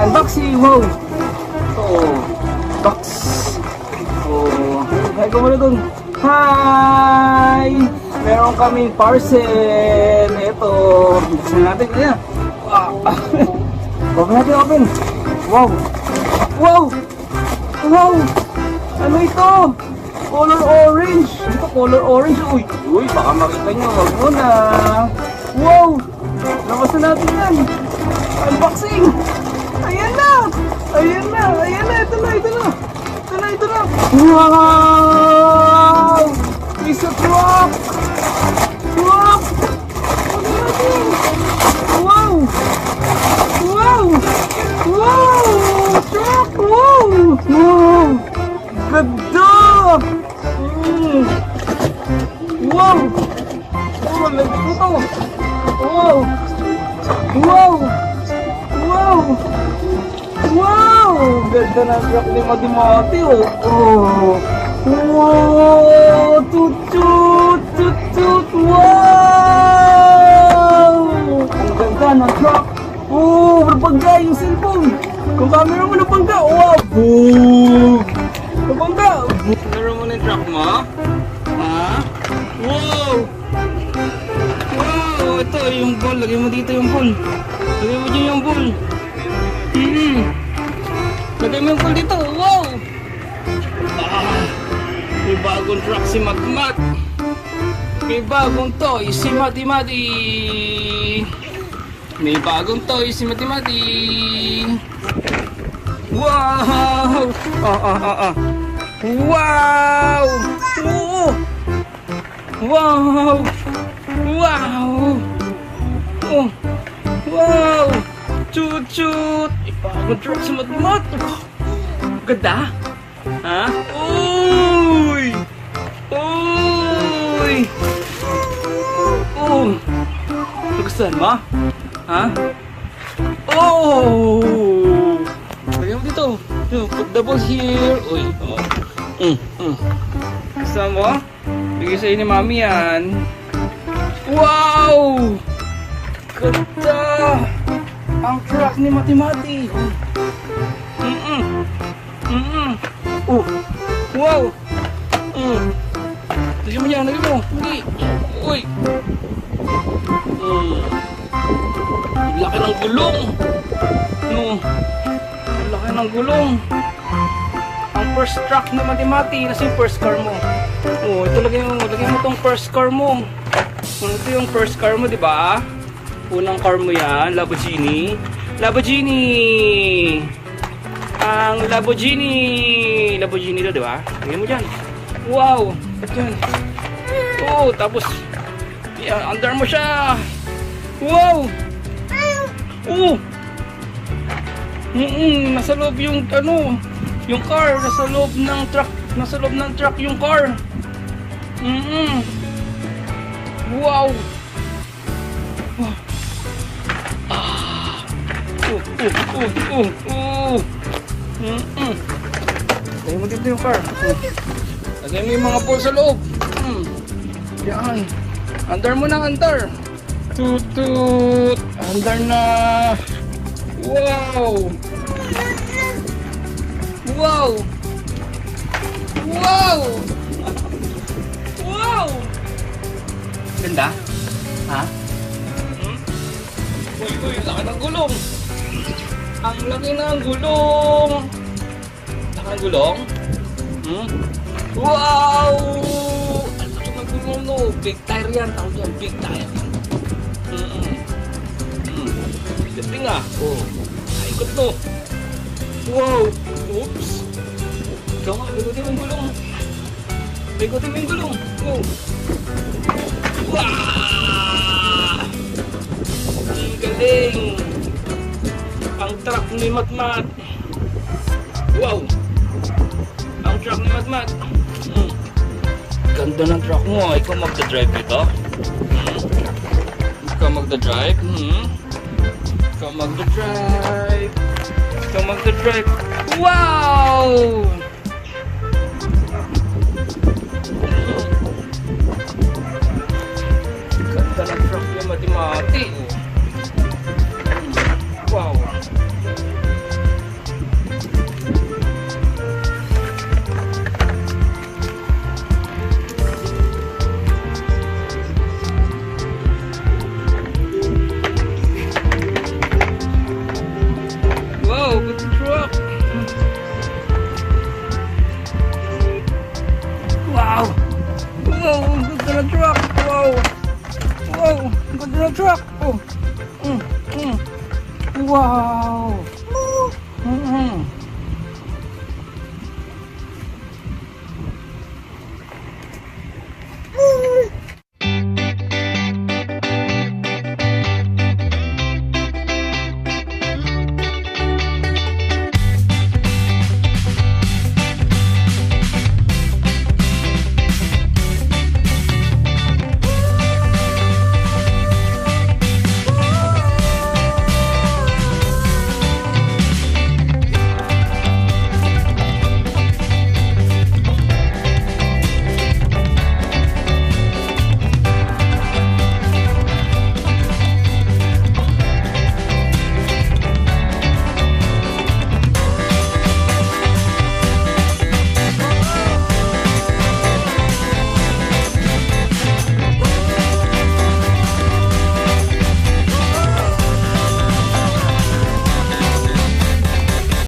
Unboxing! Wow! So, box! So, hi ko muna dun. Hi! Meron kaming parcel. Ito. Buksan natin. Ayan. Open natin, open. Wow! Wow! Wow! Ano ito? Color orange. Ito, color orange. Uy, baka makita nyo. Wag mo na. Wow! Nakasan natin yan. Unboxing! Ayan na! Ayan na! Ayan na! Ito na! Ito na! Ito na! Ito na! Wow! It's a truck! Truck! Wow! Wow! Wow! Truck! Wow! Wow! Ganda! Wow! Oh, lagyan ko to! Wow! Wow! Wow! Wow! Ganda ng truck ni Matimati, oh! Oh! Wow! Tut-tut! Tut-tut! Wow! Ang ganda ng truck! Oh! Napangga yung cellphone! Kung camera mo napangga! Wow! Boom! Napangga! Camera mo na yung truck mo? Ha? Wow! Wow! Ito yung ball. Lagay mo dito yung ball. Lagay mo dyan yung ball. Lagay mo yung ball dito. Wow! May bagong truck si Matmat. May bagong toy si Mati-Mati. May bagong toy si Mati-Mati. Wow! Wow! Oo! Wow! Wow! Oh! Wow! Chut-chut! Ibagong truck si Matmat. Ganda? Ha? Uy! Uy! Oh! Nagustuhan mo? Ha? Oh! Lagyan mo dito. Put the ball here. Uy! Oh. Gusto mo? Bigay sa'yo ni Mami yan. Wow! Ganda! Ang truck ni Mati-Mati. Oh! Wow! Lagyan mo yan, lagyan mo. Hindi. Uy! Laki ng gulong. No. Laki ng gulong. Ang first truck ni Mati-Mati. Nasa yung first car mo? Oh, ito lagyan mo tong first car mo. Ito yung first car mo, di ba? Unang car mo yan, Lamborghini. Lamborghini! Ang Lamborghini! Lamborghini ito, di ba? Lagyan mo dyan. Wow! Dyan. Oh, tapos under mo siya. Wow! Oh! Nasa loob yung yung car, nasa loob ng truck yung car. Wow! Lagay mo dito yung car. Lagay mo yung mga pool sa loob. Yan. Andar mo na, andar. Tut-tut. Andar na. Wow. Wow. Wow. Wow. Ganda? Ha? Uy, laki ng gulong. Ang laki ng gulong. Laki ng gulong? Wow! Ang laki ng gulong, no. Big tire yan. Tawag yan, big tire. Ganda nga. Oh, naikot, no. Wow! Oops! Ikaw nga, bigotin mo yung gulong. Bigotin mo yung gulong. Oh! Wow! Ang galing! Ang truck ni Matmat. Wow! Ang truck ni Matmat. Ganda ng truck mo. Ikaw magdadrive nito? Ikaw magdadrive? Ikaw magdadrive. Ikaw magdadrive. Wow! Ganda ng truck ni Mati-Mati. Wow! Magandang truck. Oh. Mm, mm. Wow.